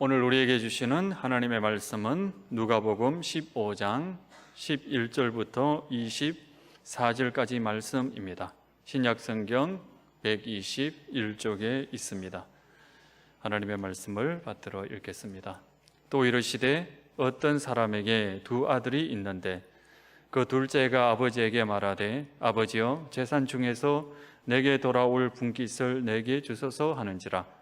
오늘 우리에게 주시는 하나님의 말씀은 누가복음 15장 11절부터 24절까지 말씀입니다. 신약성경 121쪽에 있습니다. 하나님의 말씀을 받들어 읽겠습니다. 또 이르시되 어떤 사람에게 두 아들이 있는데 그 둘째가 아버지에게 말하되 아버지여 재산 중에서 내게 돌아올 분깃을 내게 주소서 하는지라.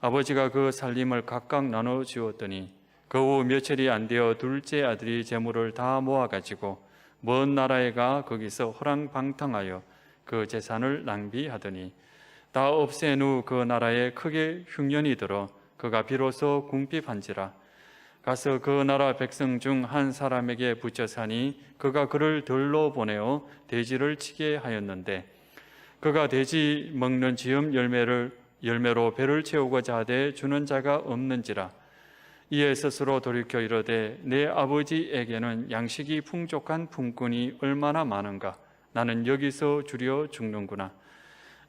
아버지가 그 살림을 각각 나눠 주었더니 그 후 며칠이 안 되어 둘째 아들이 재물을 다 모아가지고 먼 나라에 가 거기서 호랑방탕하여 그 재산을 낭비하더니 다 없앤 후 그 나라에 크게 흉년이 들어 그가 비로소 궁핍한지라. 가서 그 나라 백성 중 한 사람에게 붙여 사니 그가 그를 들로 보내어 돼지를 치게 하였는데 그가 돼지 먹는 지음 열매로 배를 채우고자 하되 주는 자가 없는지라. 이에 스스로 돌이켜 이르되 내 아버지에게는 양식이 풍족한 품꾼이 얼마나 많은가. 나는 여기서 주려 죽는구나.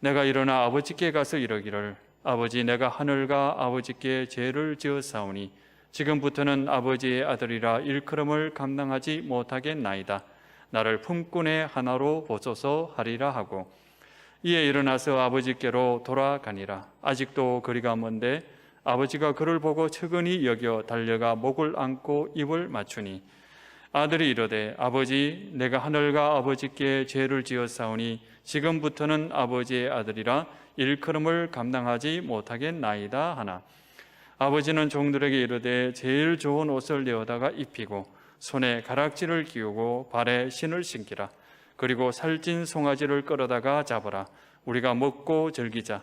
내가 일어나 아버지께 가서 이르기를 아버지 내가 하늘과 아버지께 죄를 지었사오니 지금부터는 아버지의 아들이라 일컬음을 감당하지 못하겠나이다. 나를 품꾼의 하나로 보소서 하리라 하고 이에 일어나서 아버지께로 돌아가니라. 아직도 거리가 먼데 아버지가 그를 보고 측은히 여겨 달려가 목을 안고 입을 맞추니 아들이 이르되 아버지 내가 하늘과 아버지께 죄를 지었사오니 지금부터는 아버지의 아들이라 일컬음을 감당하지 못하겠나이다 하나. 아버지는 종들에게 이르되 제일 좋은 옷을 내어다가 입히고 손에 가락지를 끼우고 발에 신을 신기라. 그리고 살찐 송아지를 끌어다가 잡아라. 우리가 먹고 즐기자.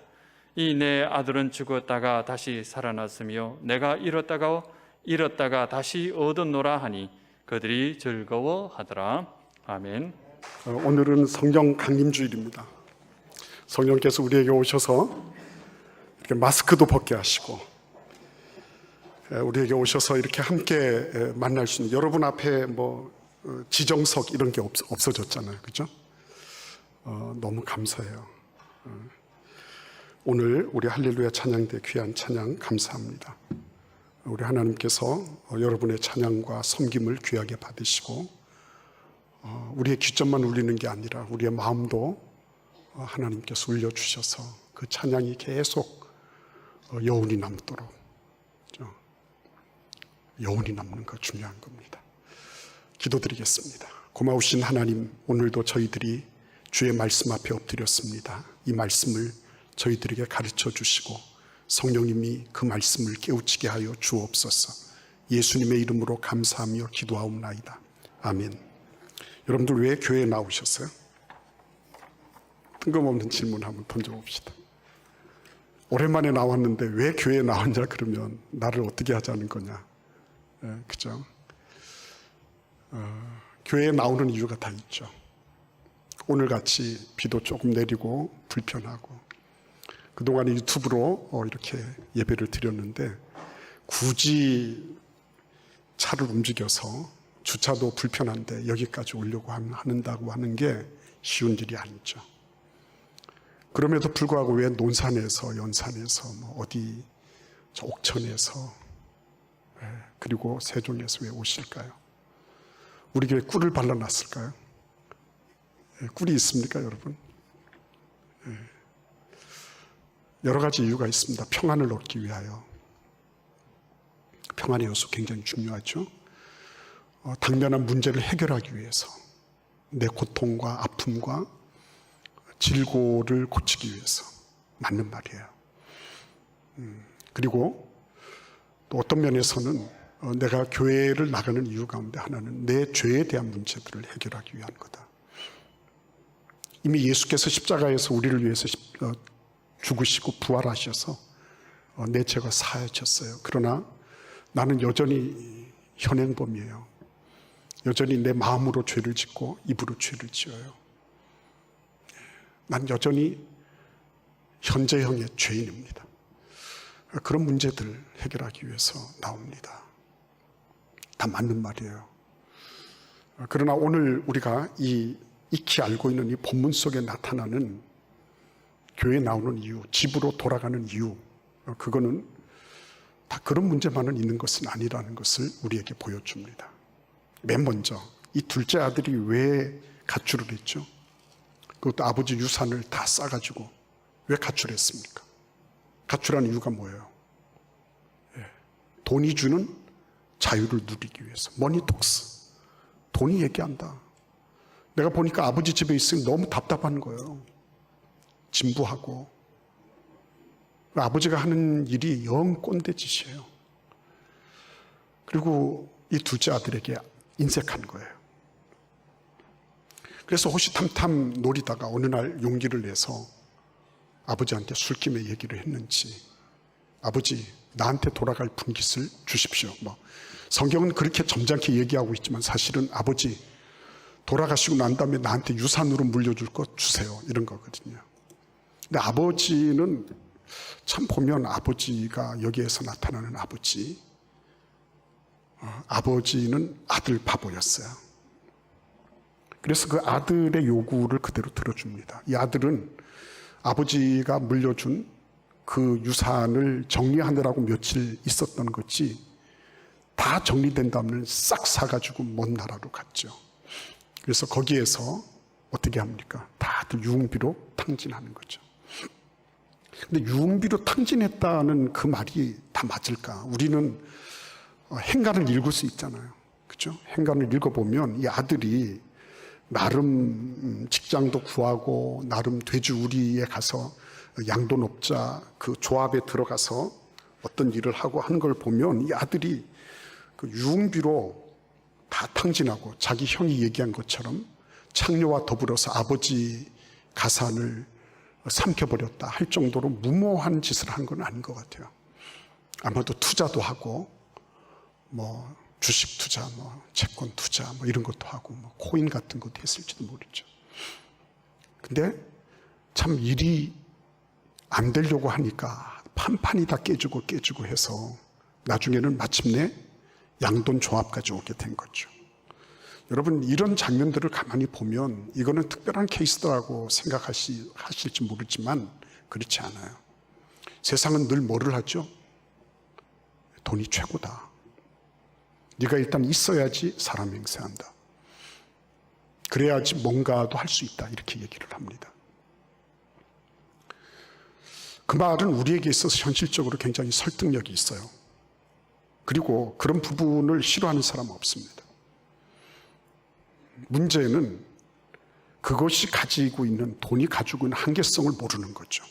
이 내 아들은 죽었다가 다시 살아났으며 내가 잃었다가 다시 얻었노라 하니 그들이 즐거워하더라. 아멘. 오늘은 성경 강림주일입니다. 성령께서 우리에게 오셔서 이렇게 마스크도 벗게 하시고 우리에게 오셔서 이렇게 함께 만날 수 있는, 여러분 앞에 지정석 이런 게 없어졌잖아요. 그죠? 너무 감사해요. 오늘 우리 할렐루야 찬양대 귀한 찬양 감사합니다. 우리 하나님께서 여러분의 찬양과 섬김을 귀하게 받으시고 우리의 귀점만 울리는 게 아니라 우리의 마음도 하나님께서 울려주셔서 그 찬양이 계속 여운이 남도록, 여운이 남는 거 중요한 겁니다. 기도드리겠습니다. 고마우신 하나님, 오늘도 저희들이 주의 말씀 앞에 엎드렸습니다. 이 말씀을 저희들에게 가르쳐 주시고 성령님이 그 말씀을 깨우치게 하여 주옵소서. 예수님의 이름으로 감사하며 기도하옵나이다. 아멘. 여러분들 왜 교회에 나오셨어요? 뜬금없는 질문 한번 던져봅시다. 오랜만에 나왔는데 왜 교회에 나왔냐 그러면 나를 어떻게 하자는 거냐. 그죠? 교회에 나오는 이유가 다 있죠. 오늘같이 비도 조금 내리고 불편하고 그동안에 유튜브로 이렇게 예배를 드렸는데 굳이 차를 움직여서 주차도 불편한데 여기까지 오려고 한다고 하는 게 쉬운 일이 아니죠. 그럼에도 불구하고 왜 논산에서, 연산에서, 어디 저 옥천에서, 그리고 세종에서 왜 오실까요? 우리 교회에 꿀을 발라놨을까요? 꿀이 있습니까, 여러분? 여러 가지 이유가 있습니다. 평안을 얻기 위하여. 평안의 요소 굉장히 중요하죠. 당면한 문제를 해결하기 위해서, 내 고통과 아픔과 질고를 고치기 위해서. 맞는 말이에요. 그리고 또 어떤 면에서는 내가 교회를 나가는 이유 가운데 하나는 내 죄에 대한 문제들을 해결하기 위한 거다. 이미 예수께서 십자가에서 우리를 위해서 죽으시고 부활하셔서 내 죄가 사하졌어요. 그러나 나는 여전히 현행범이에요. 여전히 내 마음으로 죄를 짓고 입으로 죄를 지어요. 난 여전히 현재형의 죄인입니다. 그런 문제들 해결하기 위해서 나옵니다. 다 맞는 말이에요. 그러나 오늘 우리가 익히 알고 있는 이 본문 속에 나타나는 교회에 나오는 이유, 집으로 돌아가는 이유, 그거는 다 그런 문제만은 있는 것은 아니라는 것을 우리에게 보여줍니다. 맨 먼저 이 둘째 아들이 왜 가출을 했죠? 그것도 아버지 유산을 다 싸가지고 왜 가출했습니까? 가출한 이유가 뭐예요? 돈이 주는 자유를 누리기 위해서. 머니톡스. 돈이 얘기한다. 내가 보니까 아버지 집에 있으면 너무 답답한 거예요. 진부하고. 아버지가 하는 일이 영 꼰대 짓이에요. 그리고 이 둘째 아들에게 인색한 거예요. 그래서 호시탐탐 노리다가 어느 날 용기를 내서 아버지한테 술김에 얘기를 했는지, 아버지 나한테 돌아갈 분깃을 주십시오. 성경은 그렇게 점잖게 얘기하고 있지만 사실은 아버지 돌아가시고 난 다음에 나한테 유산으로 물려줄 것 주세요, 이런 거거든요. 근데 아버지는 참 보면 아버지가 여기에서 나타나는 아버지는 아들 바보였어요. 그래서 그 아들의 요구를 그대로 들어줍니다. 이 아들은 아버지가 물려준 그 유산을 정리하느라고 며칠 있었던 거지, 다 정리된 다음에 싹 사가지고 먼 나라로 갔죠. 그래서 거기에서 어떻게 합니까? 다들 유흥비로 탕진하는 거죠. 근데 유흥비로 탕진했다는 그 말이 다 맞을까? 우리는 행간을 읽을 수 있잖아요. 그죠? 행간을 읽어보면 이 아들이 나름 직장도 구하고 나름 돼지우리에 가서 양도업자 그 조합에 들어가서 어떤 일을 하고 하는 걸 보면 이 아들이 그 유흥비로 다 탕진하고 자기 형이 얘기한 것처럼 창녀와 더불어서 아버지 가산을 삼켜버렸다 할 정도로 무모한 짓을 한 건 아닌 것 같아요. 아마도 투자도 하고 주식 투자, 채권 투자 이런 것도 하고 코인 같은 것도 했을지도 모르죠. 근데 참 일이 안 되려고 하니까 판판이 다 깨지고 해서 나중에는 마침내 양돈 조합까지 오게 된 거죠. 여러분, 이런 장면들을 가만히 보면 이거는 특별한 케이스라고 생각하실지 모르지만 그렇지 않아요. 세상은 늘 뭐를 하죠? 돈이 최고다. 네가 일단 있어야지 사람 행세한다. 그래야지 뭔가도 할 수 있다. 이렇게 얘기를 합니다. 그 말은 우리에게 있어서 현실적으로 굉장히 설득력이 있어요. 그리고 그런 부분을 싫어하는 사람은 없습니다. 문제는 그것이 가지고 있는, 돈이 가지고 있는 한계성을 모르는 거죠.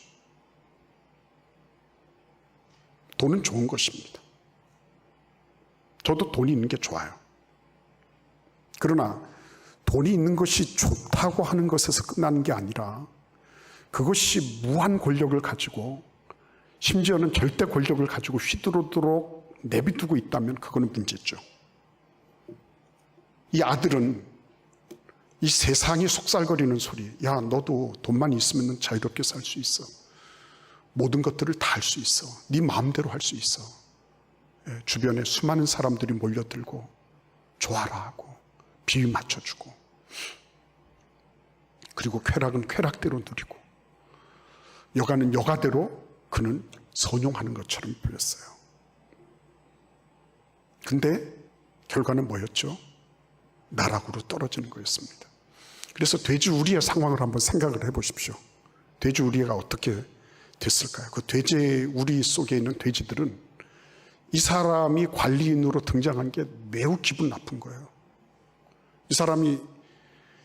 돈은 좋은 것입니다. 저도 돈이 있는 게 좋아요. 그러나 돈이 있는 것이 좋다고 하는 것에서 끝나는 게 아니라 그것이 무한 권력을 가지고 심지어는 절대 권력을 가지고 휘두르도록 내비두고 있다면 그거는 문제죠. 이 아들은 이 세상이 속살거리는 소리, 야 너도 돈만 있으면 자유롭게 살 수 있어. 모든 것들을 다 할 수 있어. 네 마음대로 할 수 있어. 주변에 수많은 사람들이 몰려들고 좋아라 하고 비위 맞춰주고, 그리고 쾌락은 쾌락대로 누리고 여가는 여가대로 그는 선용하는 것처럼 보였어요. 근데 결과는 뭐였죠? 나락으로 떨어지는 거였습니다. 그래서 돼지우리의 상황을 한번 생각을 해보십시오. 돼지우리가 어떻게 됐을까요? 그 돼지우리 속에 있는 돼지들은 이 사람이 관리인으로 등장한 게 매우 기분 나쁜 거예요. 이 사람이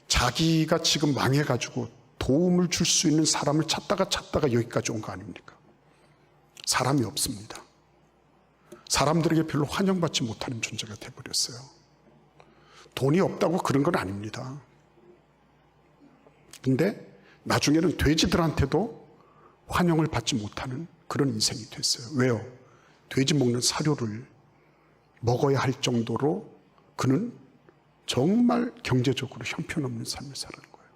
자기가 지금 망해가지고 도움을 줄 수 있는 사람을 찾다가 여기까지 온 거 아닙니까? 사람이 없습니다. 사람들에게 별로 환영받지 못하는 존재가 돼버렸어요. 돈이 없다고 그런 건 아닙니다. 근데 나중에는 돼지들한테도 환영을 받지 못하는 그런 인생이 됐어요. 왜요? 돼지 먹는 사료를 먹어야 할 정도로 그는 정말 경제적으로 형편없는 삶을 살아가는 거예요.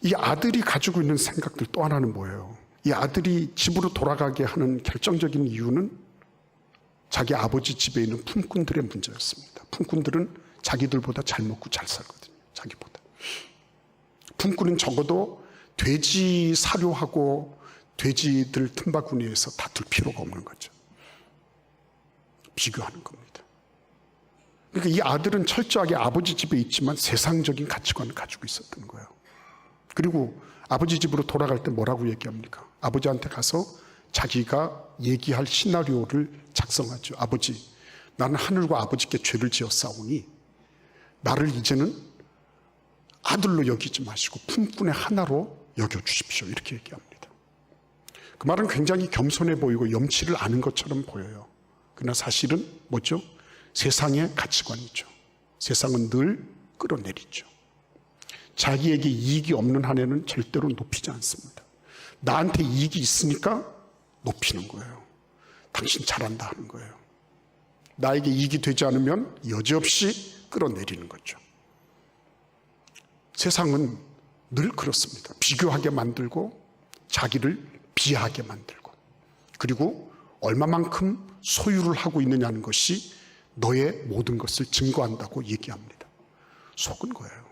이 아들이 가지고 있는 생각들 또 하나는 뭐예요? 이 아들이 집으로 돌아가게 하는 결정적인 이유는 자기 아버지 집에 있는 품꾼들의 문제였습니다. 품꾼들은 자기들보다 잘 먹고 잘 살거든요. 자기보다. 품꾼은 적어도 돼지 사료하고 돼지들 틈바구니에서 다툴 필요가 없는 거죠. 비교하는 겁니다. 그러니까 이 아들은 철저하게 아버지 집에 있지만 세상적인 가치관을 가지고 있었던 거예요. 그리고 아버지 집으로 돌아갈 때 뭐라고 얘기합니까? 아버지한테 가서 자기가 얘기할 시나리오를 작성하죠. 아버지, 나는 하늘과 아버지께 죄를 지었사오니 나를 이제는 아들로 여기지 마시고 품꾼의 하나로 여겨주십시오. 이렇게 얘기합니다. 그 말은 굉장히 겸손해 보이고 염치를 아는 것처럼 보여요. 그러나 사실은 뭐죠? 세상의 가치관이죠. 세상은 늘 끌어내리죠. 자기에게 이익이 없는 한에는 절대로 높이지 않습니다. 나한테 이익이 있으니까 높이는 거예요. 당신 잘한다 하는 거예요. 나에게 이익이 되지 않으면 여지없이 끌어내리는 거죠. 세상은 늘 그렇습니다. 비교하게 만들고 자기를 비하하게 만들고, 그리고 얼마만큼 소유를 하고 있느냐는 것이 너의 모든 것을 증거한다고 얘기합니다. 속은 거예요.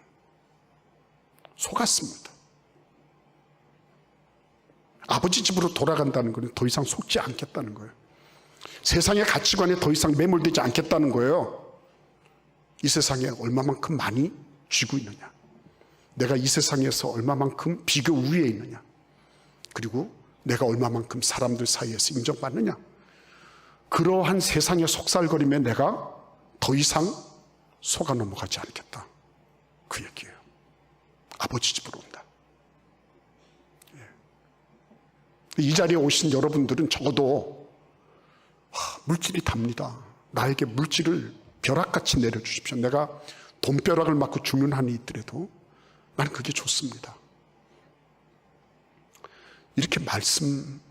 속았습니다. 아버지 집으로 돌아간다는 것은 더 이상 속지 않겠다는 거예요. 세상의 가치관에 더 이상 매몰되지 않겠다는 거예요. 이 세상에 얼마만큼 많이 쥐고 있느냐, 내가 이 세상에서 얼마만큼 비교 우위에 있느냐, 그리고 내가 얼마만큼 사람들 사이에서 인정받느냐, 그러한 세상의 속살거림에 내가 더 이상 속아 넘어가지 않겠다, 그 얘기예요. 아버지 집으로 온다. 이 자리에 오신 여러분들은 적어도 물질이 답니다. 나에게 물질을 벼락같이 내려주십시오. 내가 돈벼락을 맞고 죽는 한이 있더라도 나는 그게 좋습니다. 이렇게 말씀하는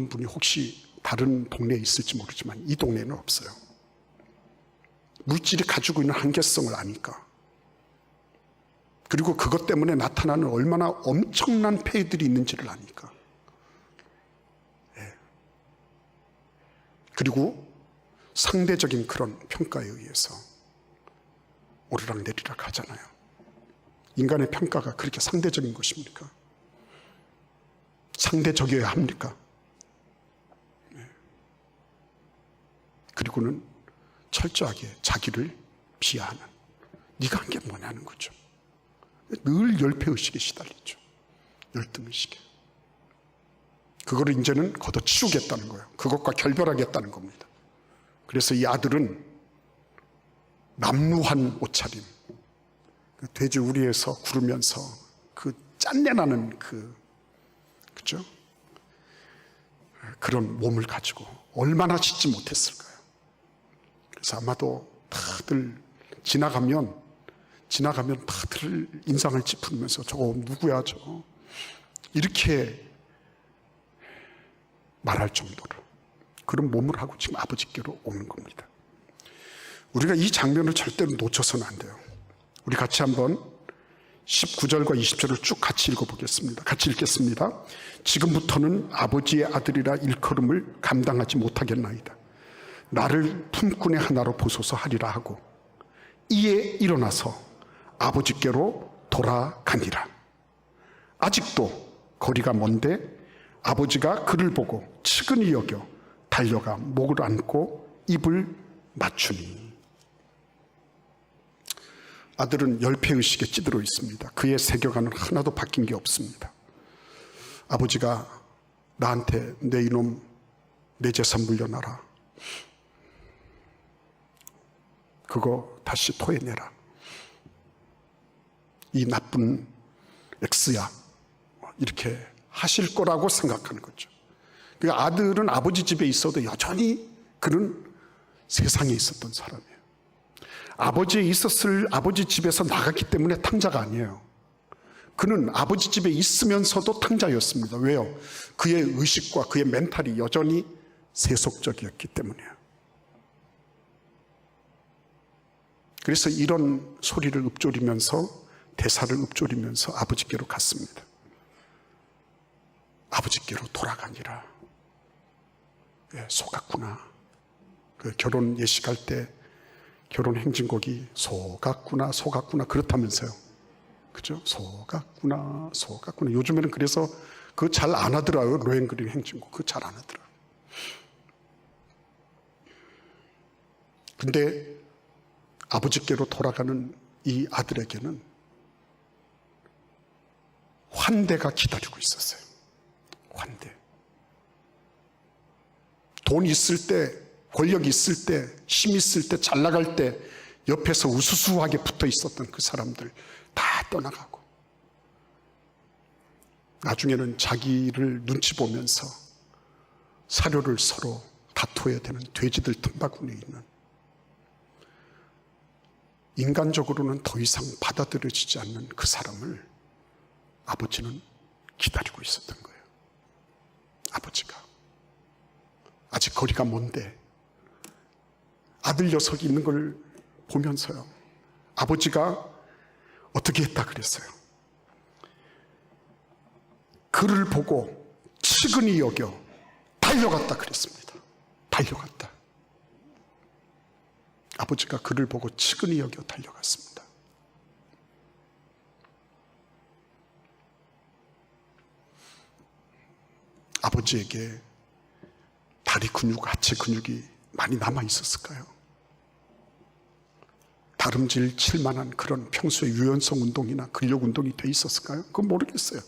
분이 혹시 다른 동네에 있을지 모르지만 이 동네에는 없어요. 물질이 가지고 있는 한계성을 아니까, 그리고 그것 때문에 나타나는 얼마나 엄청난 폐해들이 있는지를 아니까, 그리고 상대적인 그런 평가에 의해서 오르락내리락 하잖아요. 인간의 평가가 그렇게 상대적인 것입니까? 상대적이어야 합니까? 그리고는 철저하게 자기를 비하하는, 네가 한 게 뭐냐는 거죠. 늘 열패의식에 시달리죠. 열등의식에. 그거를 이제는 걷어치우겠다는 거예요. 그것과 결별하겠다는 겁니다. 그래서 이 아들은 남루한 옷차림, 돼지 우리에서 구르면서 그 짠내나는 그죠? 그런 몸을 가지고 얼마나 짖지 못했을까요? 그래서 아마도 다들 지나가면 다들 인상을 찌푸리면서 저거 누구야 저거, 이렇게 말할 정도로 그런 몸을 하고 지금 아버지께로 오는 겁니다. 우리가 이 장면을 절대로 놓쳐서는 안 돼요. 우리 같이 한번 19절과 20절을 쭉 같이 읽어보겠습니다. 같이 읽겠습니다. 지금부터는 아버지의 아들이라 일컬음을 감당하지 못하겠나이다. 나를 품꾼의 하나로 보소서 하리라 하고 이에 일어나서 아버지께로 돌아가니라. 아직도 거리가 먼데 아버지가 그를 보고 측은히 여겨 달려가 목을 안고 입을 맞추니. 아들은 열패의식에 찌들어 있습니다. 그의 세계관은 하나도 바뀐 게 없습니다. 아버지가 나한테 내 이놈 내 재산 물려놔라, 그거 다시 토해내라, 이 나쁜 X야, 이렇게 하실 거라고 생각하는 거죠. 그러니까 아들은 아버지 집에 있어도 여전히 그는 세상에 있었던 사람이에요. 아버지에 있었을 아버지 집에서 나갔기 때문에 탕자가 아니에요. 그는 아버지 집에 있으면서도 탕자였습니다. 왜요? 그의 의식과 그의 멘탈이 여전히 세속적이었기 때문이에요. 그래서 이런 소리를 읊조리면서, 대사를 읊조리면서 아버지께로 갔습니다. 아버지께로 돌아가니라. 속았구나. 그 결혼 예식할 때 결혼 행진곡이 속았구나 속았구나 그렇다면서요. 그죠? 속았구나 속았구나. 요즘에는 그래서 그거 잘 안 하더라고요. 로헨그린 행진곡 그거 잘 안 하더라고요. 근데 아버지께로 돌아가는 이 아들에게는 환대가 기다리고 있었어요. 환대. 돈 있을 때, 권력 있을 때, 힘 있을 때, 잘 나갈 때 옆에서 우수수하게 붙어 있었던 그 사람들 다 떠나가고, 나중에는 자기를 눈치 보면서 사료를 서로 다투어야 되는 돼지들 틈바구니에 있는, 인간적으로는 더 이상 받아들여지지 않는 그 사람을 아버지는 기다리고 있었던 거예요. 아버지가 아직 거리가 먼데 아들 녀석이 있는 걸 보면서요, 아버지가 어떻게 했다 그랬어요? 그를 보고 측은히 여겨 달려갔다 그랬습니다. 달려갔다. 아버지가 그를 보고 측은히 여겨 달려갔습니다. 아버지에게 다리 근육, 하체 근육이 많이 남아 있었을까요? 다름질 칠 만한 그런 평소의 유연성 운동이나 근력 운동이 돼 있었을까요? 그건 모르겠어요.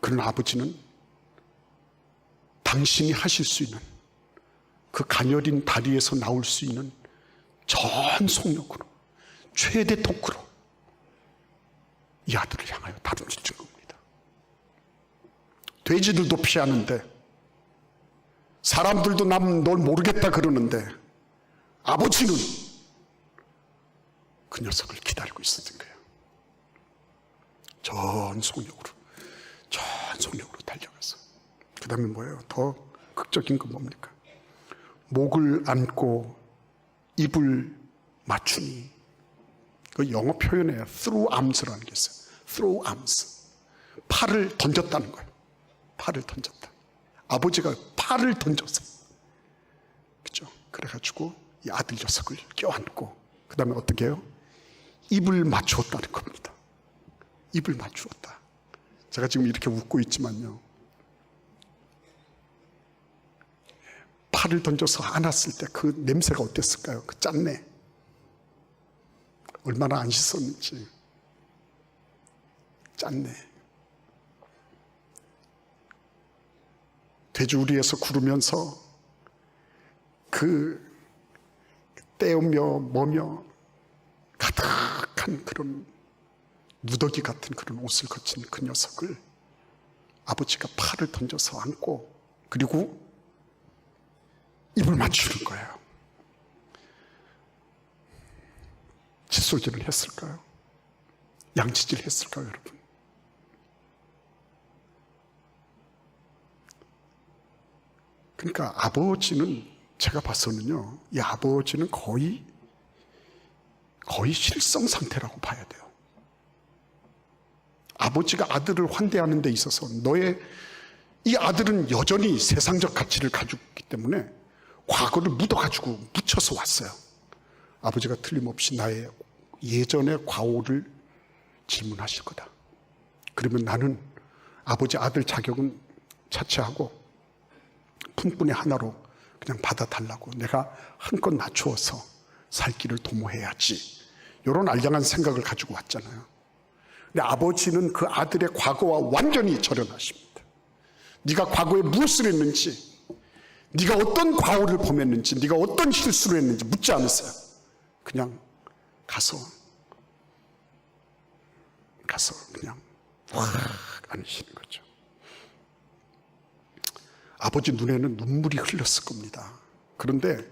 그러나 아버지는 당신이 하실 수 있는 그 가녀린 다리에서 나올 수 있는 전 속력으로, 최대 토크로 이 아들을 향하여 다름질 친 겁니다. 돼지들도 피하는데, 사람들도 널 모르겠다 그러는데, 아버지는 그 녀석을 기다리고 있었던 거예요. 전 속력으로 달려가서. 그 다음에 뭐예요? 더 극적인 건 뭡니까? 목을 안고 입을 맞추니, 그 영어 표현에 through arms라는 게 있어요. through arms. 팔을 던졌다는 거예요. 팔을 던졌다. 아버지가 팔을 던졌어. 그죠? 그래가지고 이 아들 녀석을 껴안고, 그 다음에 어떻게 해요? 입을 맞추었다는 겁니다. 입을 맞추었다. 제가 지금 이렇게 웃고 있지만요, 팔을 던져서 안았을 때 그 냄새가 어땠을까요? 그 짠내. 얼마나 안 씻었는지. 짠내. 돼지우리에서 구르면서 그 떼우며 뭐며 가득한 그런 누더기 같은 그런 옷을 거친 그 녀석을 아버지가 팔을 던져서 안고, 그리고 입을 맞추는 거예요. 칫솔질을 했을까요? 양치질 했을까요, 여러분? 그러니까 아버지는, 제가 봐서는요, 이 아버지는 거의 실성 상태라고 봐야 돼요. 아버지가 아들을 환대하는 데 있어서, 이 아들은 여전히 세상적 가치를 가지고 있기 때문에 과거를 묻어가지고 묻혀서 왔어요. 아버지가 틀림없이 나의 예전의 과오를 질문하실 거다. 그러면 나는 아버지 아들 자격은 자체하고 품꾼의 하나로 그냥 받아달라고, 내가 한껏 낮추어서 살 길을 도모해야지, 이런 알량한 생각을 가지고 왔잖아요. 근데 아버지는 그 아들의 과거와 완전히 절연하십니다. 네가 과거에 무엇을 했는지, 네가 어떤 과오를 범했는지, 네가 어떤 실수를 했는지 묻지 않으세요. 그냥 가서 그냥 확 안으시는 거죠. 아버지 눈에는 눈물이 흘렀을 겁니다. 그런데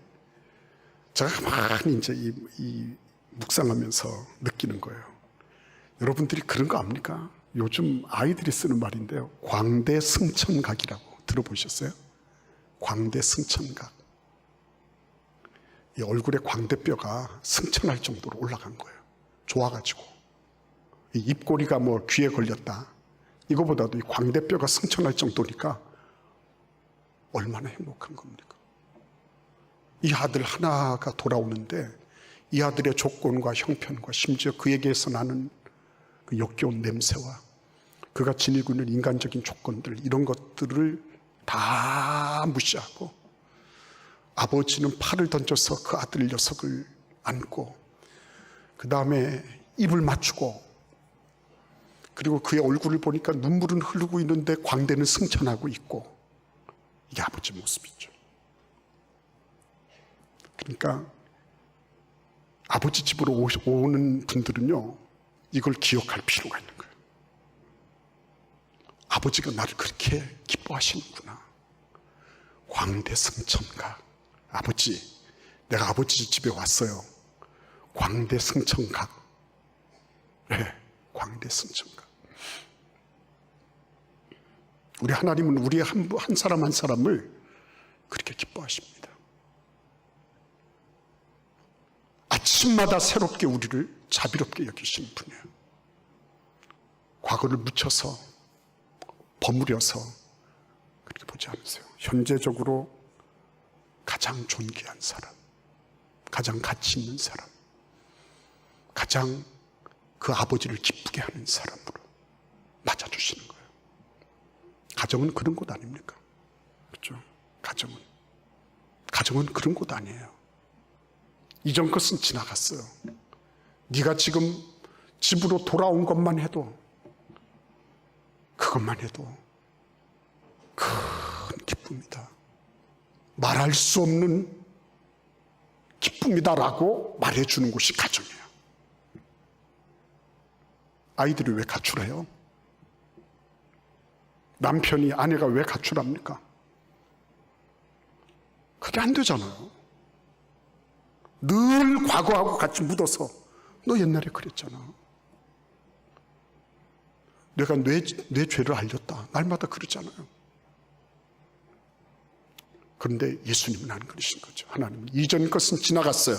제가 가만히 이제 이 묵상하면서 느끼는 거예요. 여러분들이 그런 거 압니까? 요즘 아이들이 쓰는 말인데요, 광대승천각이라고 들어보셨어요? 광대승천각. 이 얼굴에 광대뼈가 승천할 정도로 올라간 거예요. 좋아가지고. 이 입꼬리가 뭐 귀에 걸렸다, 이거보다도 이 광대뼈가 승천할 정도니까 얼마나 행복한 겁니까? 이 아들 하나가 돌아오는데, 이 아들의 조건과 형편과 심지어 그에게서 나는 그 역겨운 냄새와 그가 지니고 있는 인간적인 조건들, 이런 것들을 다 무시하고 아버지는 팔을 던져서 그 아들 녀석을 안고 그 다음에 입을 맞추고, 그리고 그의 얼굴을 보니까 눈물은 흐르고 있는데 광대는 승천하고 있고, 이게 아버지 모습이죠. 그러니까 아버지 집으로 오는 분들은요, 이걸 기억할 필요가 있는 거예요. 아버지가 나를 그렇게 기뻐하시는구나. 광대승천각. 아버지, 내가 아버지 집에 왔어요. 광대승천각. 네, 광대승천각. 우리 하나님은 우리 한 사람 한 사람을 그렇게 기뻐하십니다. 아침마다 새롭게 우리를 자비롭게 여기시는 분이에요. 과거를 묻혀서 버무려서 그렇게 보지 않으세요. 현재적으로 가장 존귀한 사람, 가장 가치 있는 사람, 가장 그 아버지를 기쁘게 하는 사람으로 맞아주시는 거예요. 가정은 그런 곳 아닙니까? 그렇죠? 가정은 그런 곳 아니에요. 이전 것은 지나갔어요. 네가 지금 집으로 돌아온 것만 해도, 그것만 해도 큰 기쁨이다. 말할 수 없는 기쁨이다라고 말해주는 곳이 가정이에요. 아이들이 왜 가출해요? 남편이, 아내가 왜 가출합니까? 그게 안 되잖아요. 늘 과거하고 같이 묻어서, 너 옛날에 그랬잖아. 내가 내 죄를 알렸다. 날마다 그러잖아요. 그런데 예수님은 안 그러신 거죠. 하나님은 이전 것은 지나갔어요.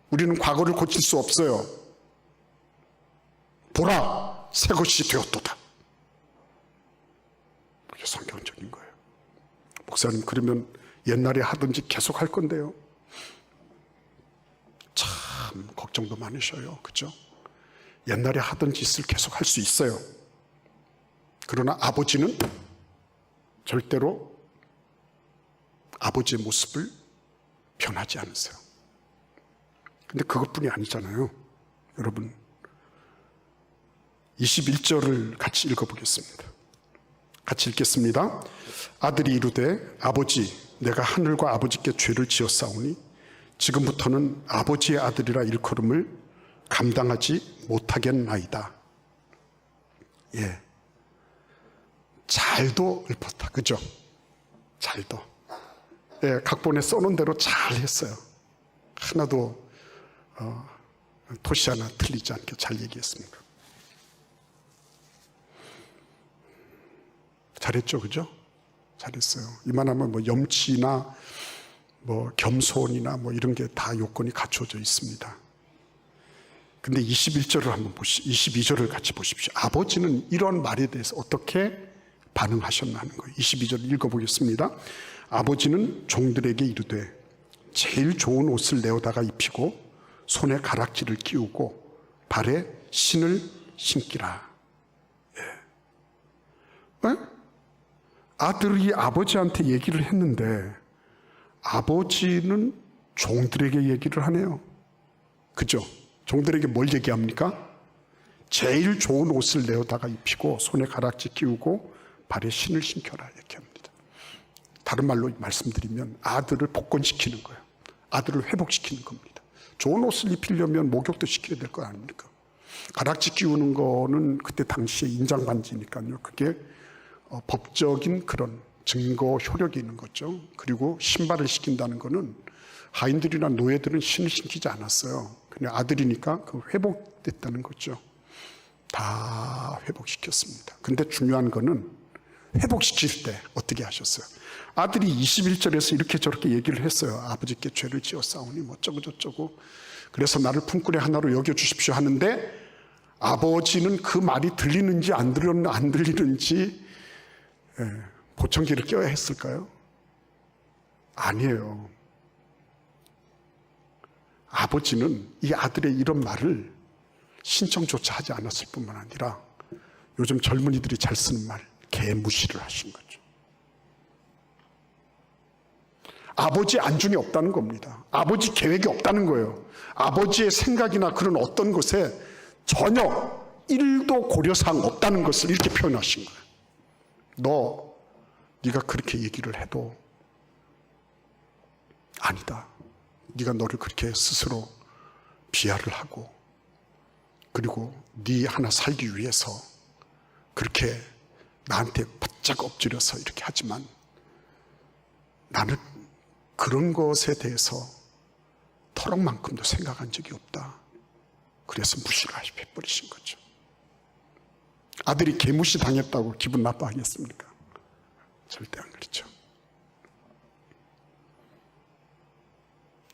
우리는 과거를 고칠 수 없어요. 보라, 새 것이 되었도다. 그게 성경적인 거예요. 목사님, 그러면 옛날에 하든지 계속 할 건데요. 참 걱정도 많으셔요. 그죠? 옛날에 하던 짓을 계속 할 수 있어요. 그러나 아버지는 절대로 아버지의 모습을 변하지 않으세요. 근데 그것뿐이 아니잖아요. 여러분, 21절을 같이 읽어보겠습니다. 같이 읽겠습니다. 아들이 이르되 아버지, 내가 하늘과 아버지께 죄를 지었사오니 지금부터는 아버지의 아들이라 일컬음을 감당하지 못하겠나이다. 예, 잘도 읊었다. 그죠? 잘도. 예, 각본에 써놓은 대로 잘 했어요. 하나도 토시 하나 틀리지 않게 잘 얘기했습니다. 잘했죠, 그죠? 잘했어요. 이만하면 뭐 염치나 뭐 겸손이나 뭐 이런 게 다 요건이 갖춰져 있습니다. 근데 21절을 한번 22절을 같이 보십시오. 아버지는 이런 말에 대해서 어떻게 반응하셨나 하는 거예요. 22절 읽어보겠습니다. 아버지는 종들에게 이르되 제일 좋은 옷을 내어다가 입히고 손에 가락지를 끼우고 발에 신을 신기라. 예. 네? 아들이 아버지한테 얘기를 했는데 아버지는 종들에게 얘기를 하네요. 그죠? 종들에게 뭘 얘기합니까? 제일 좋은 옷을 내어다가 입히고 손에 가락지 끼우고 발에 신을 신겨라 이렇게 합니다. 다른 말로 말씀드리면 아들을 복권시키는 거예요. 아들을 회복시키는 겁니다. 좋은 옷을 입히려면 목욕도 시켜야 될 거 아닙니까? 가락지 끼우는 거는 그때 당시에 인장반지니까요. 그게 법적인 그런 증거 효력이 있는 거죠. 그리고 신발을 시킨다는 거는 하인들이나 노예들은 신을 신기지 않았어요. 그냥 아들이니까 그 회복됐다는 거죠. 다 회복시켰습니다. 근데 중요한 거는 회복시킬 때 어떻게 하셨어요? 아들이 21절에서 이렇게 저렇게 얘기를 했어요. 아버지께 죄를 지었사오니 뭐 어쩌고 그래서 나를 품꾼의 하나로 여겨주십시오 하는데 아버지는 그 말이 들리는지 안 들리는지 보청기를 껴야 했을까요? 아니에요. 아버지는 이 아들의 이런 말을 신청조차 하지 않았을 뿐만 아니라 요즘 젊은이들이 잘 쓰는 말, 개무시를 하신 거죠. 아버지 안중에 없다는 겁니다. 아버지 계획이 없다는 거예요. 아버지의 생각이나 그런 어떤 것에 전혀 1도 고려사항 없다는 것을 이렇게 표현하신 거예요. 네가 그렇게 얘기를 해도 아니다. 네가 너를 그렇게 스스로 비하를 하고 그리고 네 하나 살기 위해서 그렇게 나한테 바짝 엎드려서 이렇게 하지만 나는 그런 것에 대해서 털럭만큼도 생각한 적이 없다. 그래서 무시를 해버리신 거죠. 아들이 개무시 당했다고 기분 나빠하겠습니까? 절대 안 그렇죠.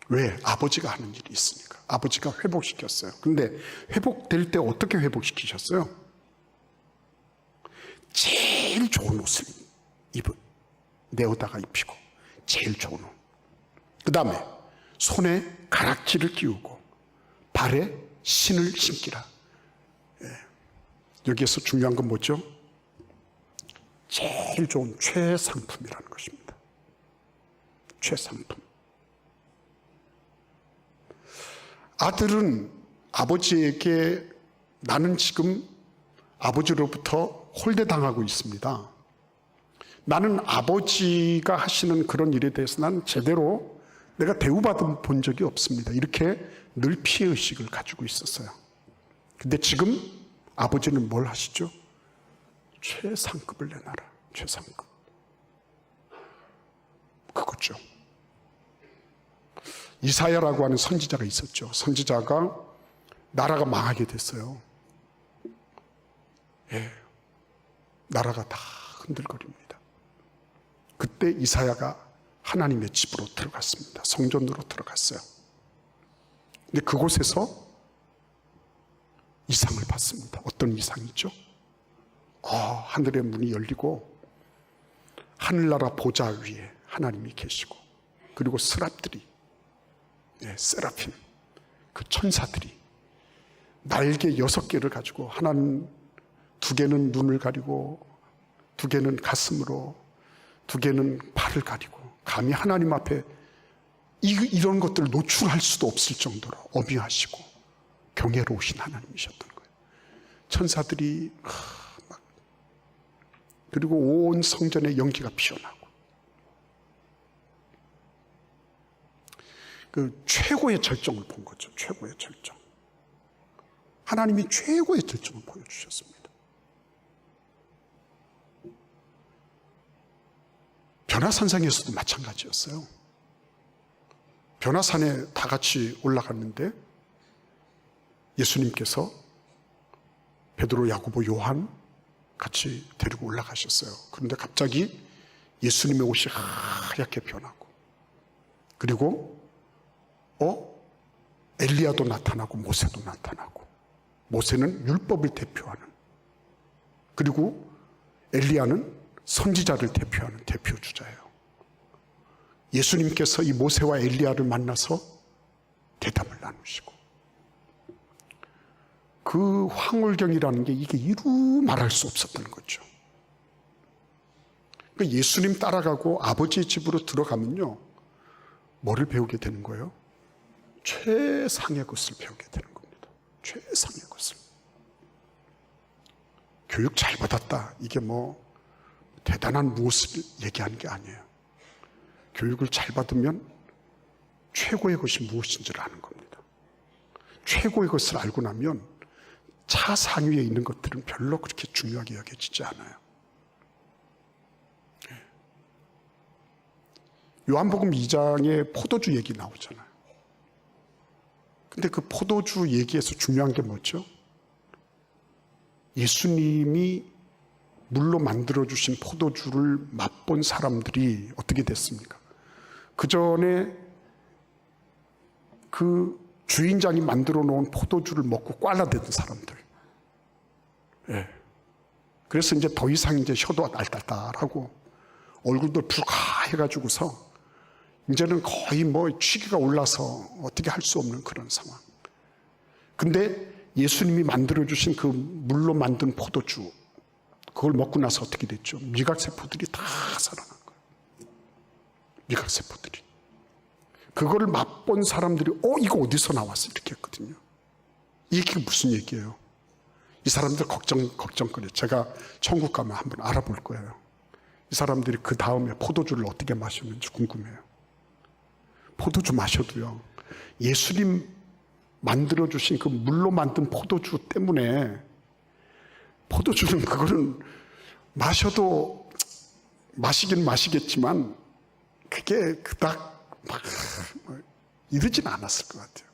왜? 아버지가 하는 일이 있으니까. 아버지가 회복시켰어요. 근데 회복될 때 어떻게 회복시키셨어요? 제일 좋은 옷을 내어다가 입히고 제일 좋은 옷. 그 다음에 손에 가락지를 끼우고 발에 신을 신기라. 여기에서 중요한 건 뭐죠? 제일 좋은 최상품이라는 것입니다. 최상품. 아들은 아버지에게 나는 지금 아버지로부터 홀대당하고 있습니다. 나는 아버지가 하시는 그런 일에 대해서 난 제대로 내가 대우받은 본 적이 없습니다. 이렇게 늘 피해의식을 가지고 있었어요. 근데 지금 아버지는 뭘 하시죠? 최상급을 내놔라. 최상급. 그거죠. 이사야라고 하는 선지자가 있었죠. 선지자가 나라가 망하게 됐어요. 나라가 다 흔들거립니다. 그때 이사야가 하나님의 집으로 들어갔습니다. 성전으로 들어갔어요. 근데 그곳에서 이상을 봤습니다. 어떤 이상이죠? 하늘의 문이 열리고 하늘나라 보좌 위에 하나님이 계시고 그리고 스랍들이 세라핌 그 천사들이 날개 6개를 가지고 하나는 2개는 눈을 가리고 2개는 가슴으로 2개는 발을 가리고 감히 하나님 앞에 이런 것들을 노출할 수도 없을 정도로 엄위하시고 경외로우신 하나님이셨던 거예요. 천사들이 그리고 온 성전에 연기가 피어나고 그 최고의 절정을 본 거죠. 최고의 절정. 하나님이 최고의 절정을 보여주셨습니다. 변화산상에서도 마찬가지였어요. 변화산에 다 같이 올라갔는데 예수님께서 베드로, 야고보, 요한 같이 데리고 올라가셨어요. 그런데 갑자기 예수님의 옷이 하얗게 변하고 그리고 엘리야도 나타나고 모세도 나타나고 모세는 율법을 대표하는 그리고 엘리야는 선지자를 대표하는 대표주자예요. 예수님께서 이 모세와 엘리야를 만나서 대담을 나누시고 그 황홀경이라는 게 이게 이루 말할 수 없었던 거죠. 그러니까 예수님 따라가고 아버지의 집으로 들어가면요 뭐를 배우게 되는 거예요? 최상의 것을 배우게 되는 겁니다. 최상의 것을. 교육 잘 받았다 이게 뭐 대단한 무엇을 얘기하는 게 아니에요. 교육을 잘 받으면 최고의 것이 무엇인지를 아는 겁니다. 최고의 것을 알고 나면 차 상위에 있는 것들은 별로 그렇게 중요하게 여겨지지 않아요. 요한복음 2장에 포도주 얘기 나오잖아요. 근데 그 포도주 얘기에서 중요한 게 뭐죠? 예수님이 물로 만들어주신 포도주를 맛본 사람들이 어떻게 됐습니까? 그 전에 그 주인장이 만들어 놓은 포도주를 먹고 꽐라대던 사람들. 그래서 이제 더 이상 이제 혀도 알딸딸하고 얼굴도 불가해가지고서 이제는 거의 뭐 취기가 올라서 어떻게 할 수 없는 그런 상황. 근데 예수님이 만들어주신 그 물로 만든 포도주, 그걸 먹고 나서 어떻게 됐죠? 미각세포들이 다 살아난 거예요. 미각세포들이. 그거를 맛본 사람들이 이거 어디서 나왔어? 이렇게 했거든요. 이게 무슨 얘기예요? 이 사람들 걱정거려요. 제가 천국 가면 한번 알아볼 거예요. 이 사람들이 그 다음에 포도주를 어떻게 마셨는지 궁금해요. 포도주 마셔도요, 예수님 만들어주신 그 물로 만든 포도주 때문에, 포도주는 그거는 마셔도 마시긴 마시겠지만 그게 그닥 막 이러진 않았을 것 같아요.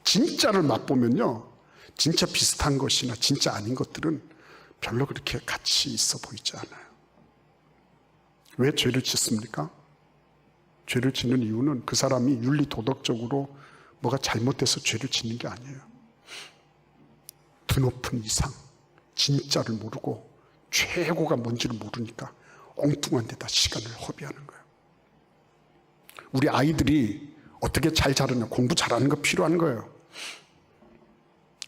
진짜를 맛보면요, 진짜 비슷한 것이나 진짜 아닌 것들은 별로 그렇게 가치 있어 보이지 않아요. 왜 죄를 짓습니까? 죄를 짓는 이유는 그 사람이 윤리 도덕적으로 뭐가 잘못돼서 죄를 짓는 게 아니에요. 드높은 이상, 진짜를 모르고 최고가 뭔지를 모르니까 엉뚱한 데다 시간을 허비하는 거예요. 우리 아이들이 어떻게 잘 자라냐, 공부 잘하는 거 필요한 거예요.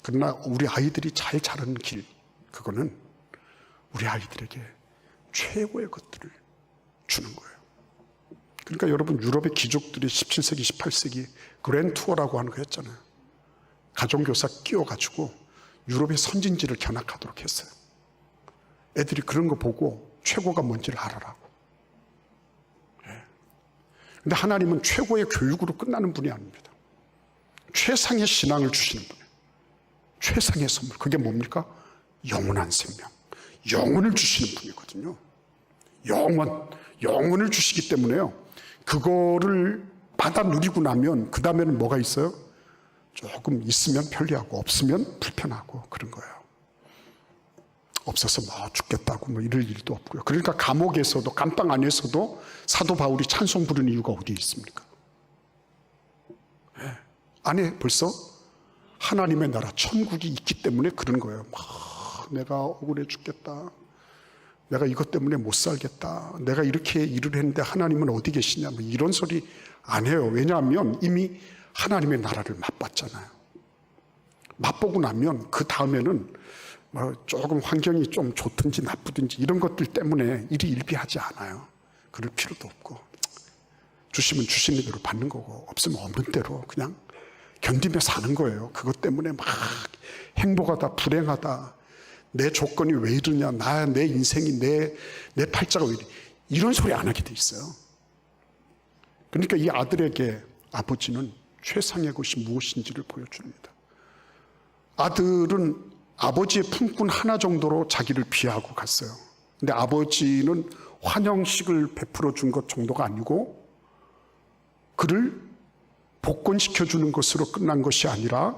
그러나 우리 아이들이 잘 자라는 길, 그거는 우리 아이들에게 최고의 것들을 주는 거예요. 그러니까 여러분, 유럽의 귀족들이 17세기, 18세기 그랜 투어라고 하는 거 했잖아요. 가정교사 끼워가지고 유럽의 선진지를 견학하도록 했어요. 애들이 그런 거 보고 최고가 뭔지를 알아라고. 근데 하나님은 최고의 교육으로 끝나는 분이 아닙니다. 최상의 신앙을 주시는 분이에요. 최상의 선물. 그게 뭡니까? 영원한 생명. 영혼을 주시는 분이거든요. 영혼을 주시기 때문에요, 그거를 받아 누리고 나면 그 다음에는 뭐가 있어요? 조금 있으면 편리하고 없으면 불편하고 그런 거예요. 없어서 죽겠다고 이럴 일도 없고요. 그러니까 감옥에서도, 감방 안에서도 사도 바울이 찬송 부르는 이유가 어디에 있습니까? 네. 안에 벌써 하나님의 나라, 천국이 있기 때문에 그런 거예요. 내가 억울해 죽겠다, 내가 이것 때문에 못 살겠다, 내가 이렇게 일을 했는데 하나님은 어디 계시냐, 이런 소리 안 해요. 왜냐하면 이미 하나님의 나라를 맛봤잖아요. 맛보고 나면 그 다음에는 조금 환경이 좀 좋든지 나쁘든지 이런 것들 때문에 일이 일비하지 않아요. 그럴 필요도 없고, 주시면 주시는 대로 받는 거고, 없으면 없는 대로 그냥 견디며 사는 거예요. 그것 때문에 막 행복하다, 불행하다, 내 조건이 왜 이러냐, 내 인생이, 내 팔자가 왜 이래, 이런 소리 안 하게 돼 있어요. 그러니까 이 아들에게 아버지는 최상의 것이 무엇인지를 보여줍니다. 아들은 아버지의 품꾼 하나 정도로 자기를 비하하고 갔어요. 근데 아버지는 환영식을 베풀어 준 것 정도가 아니고 그를 복권시켜주는 것으로 끝난 것이 아니라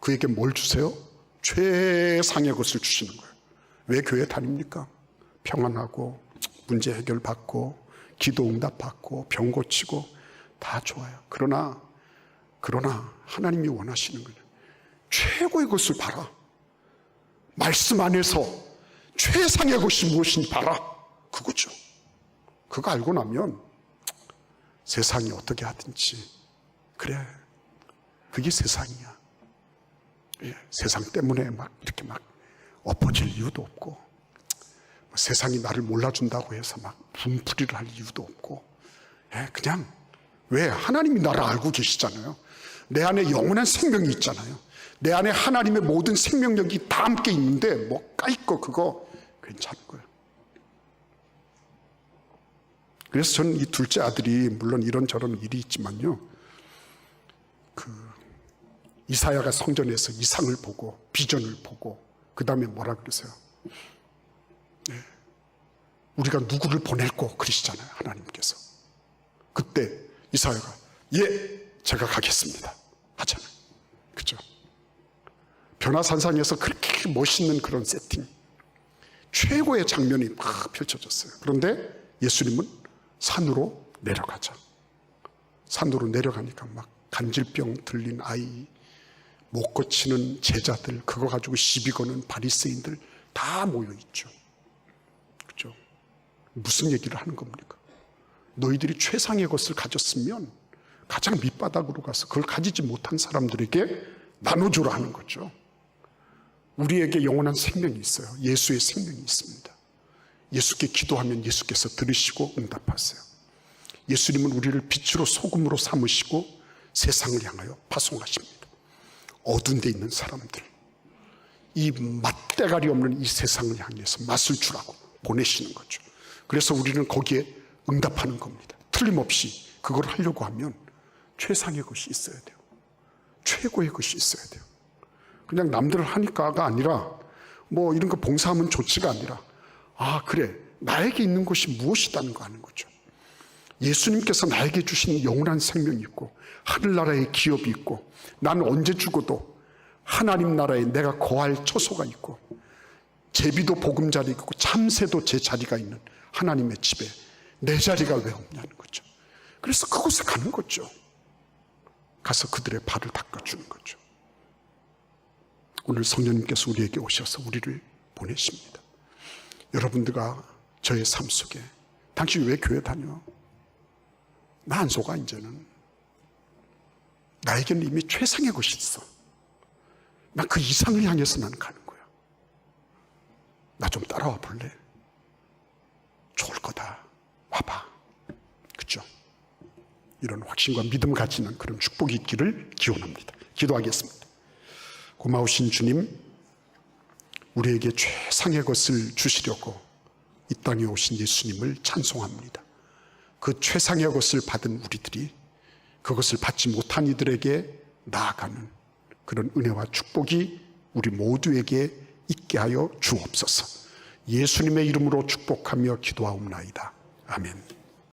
그에게 뭘 주세요? 최상의 것을 주시는 거예요. 왜 교회 다닙니까? 평안하고 문제 해결받고 기도 응답받고 병 고치고 다 좋아요. 그러나 하나님이 원하시는 거예요. 최고의 것을 봐라. 말씀 안에서 최상의 것이 무엇인지 봐라. 그거죠. 그거 알고 나면 세상이 어떻게 하든지, 그래, 그게 세상이야. 세상 때문에 이렇게 엎어질 이유도 없고, 세상이 나를 몰라준다고 해서 분풀이를 할 이유도 없고, 그냥, 왜? 하나님이 나를 알고 계시잖아요. 내 안에 영원한 생명이 있잖아요. 내 안에 하나님의 모든 생명력이 다 함께 있는데 까짓거 그거 괜찮은 거예요. 그래서 저는 이 둘째 아들이, 물론 이런저런 일이 있지만요, 이사야가 성전에서 이상을 보고 비전을 보고 그 다음에 뭐라 그러세요? 우리가 누구를 보낼고 그러시잖아요, 하나님께서. 그때 이사야가 제가 가겠습니다 하잖아요. 그죠? 변화산상에서 그렇게 멋있는 그런 세팅, 최고의 장면이 막 펼쳐졌어요. 그런데 예수님은 산으로 내려가자. 산으로 내려가니까 간질병 들린 아이, 못 고치는 제자들, 그거 가지고 시비 거는 바리새인들 다 모여있죠. 그죠? 무슨 얘기를 하는 겁니까? 너희들이 최상의 것을 가졌으면 가장 밑바닥으로 가서 그걸 가지지 못한 사람들에게 나눠주라 하는 거죠. 우리에게 영원한 생명이 있어요. 예수의 생명이 있습니다. 예수께 기도하면 예수께서 들으시고 응답하세요. 예수님은 우리를 빛으로 소금으로 삼으시고 세상을 향하여 파송하십니다. 어두운 데 있는 사람들, 이 맛대가리 없는 이 세상을 향해서 맛을 주라고 보내시는 거죠. 그래서 우리는 거기에 응답하는 겁니다. 틀림없이 그걸 하려고 하면 최상의 것이 있어야 돼요. 최고의 것이 있어야 돼요. 그냥 남들 하니까가 아니라 뭐 이런 거 봉사하면 좋지가 아니라 아 그래 나에게 있는 것이 무엇이다는 거 아는 거죠. 예수님께서 나에게 주신 영원한 생명이 있고 하늘나라의 기업이 있고 나는 언제 죽어도 하나님 나라에 내가 거할 처소가 있고 제비도 보금자리 있고 참새도 제 자리가 있는 하나님의 집에 내 자리가 왜 없냐는 거죠. 그래서 그곳에 가는 거죠. 가서 그들의 발을 닦아주는 거죠. 오늘 성령님께서 우리에게 오셔서 우리를 보내십니다. 여러분들과 저의 삶 속에 당신 왜 교회 다녀? 나 안 속아 이제는. 나에게는 이미 최상의 것이 있어. 나 그 이상을 향해서 나는 가는 거야. 나 좀 따라와 볼래? 좋을 거다. 와봐. 그렇죠? 이런 확신과 믿음 가지는 그런 축복이 있기를 기원합니다. 기도하겠습니다. 고마우신 주님, 우리에게 최상의 것을 주시려고 이 땅에 오신 예수님을 찬송합니다. 그 최상의 것을 받은 우리들이 그것을 받지 못한 이들에게 나아가는 그런 은혜와 축복이 우리 모두에게 있게 하여 주옵소서. 예수님의 이름으로 축복하며 기도하옵나이다. 아멘.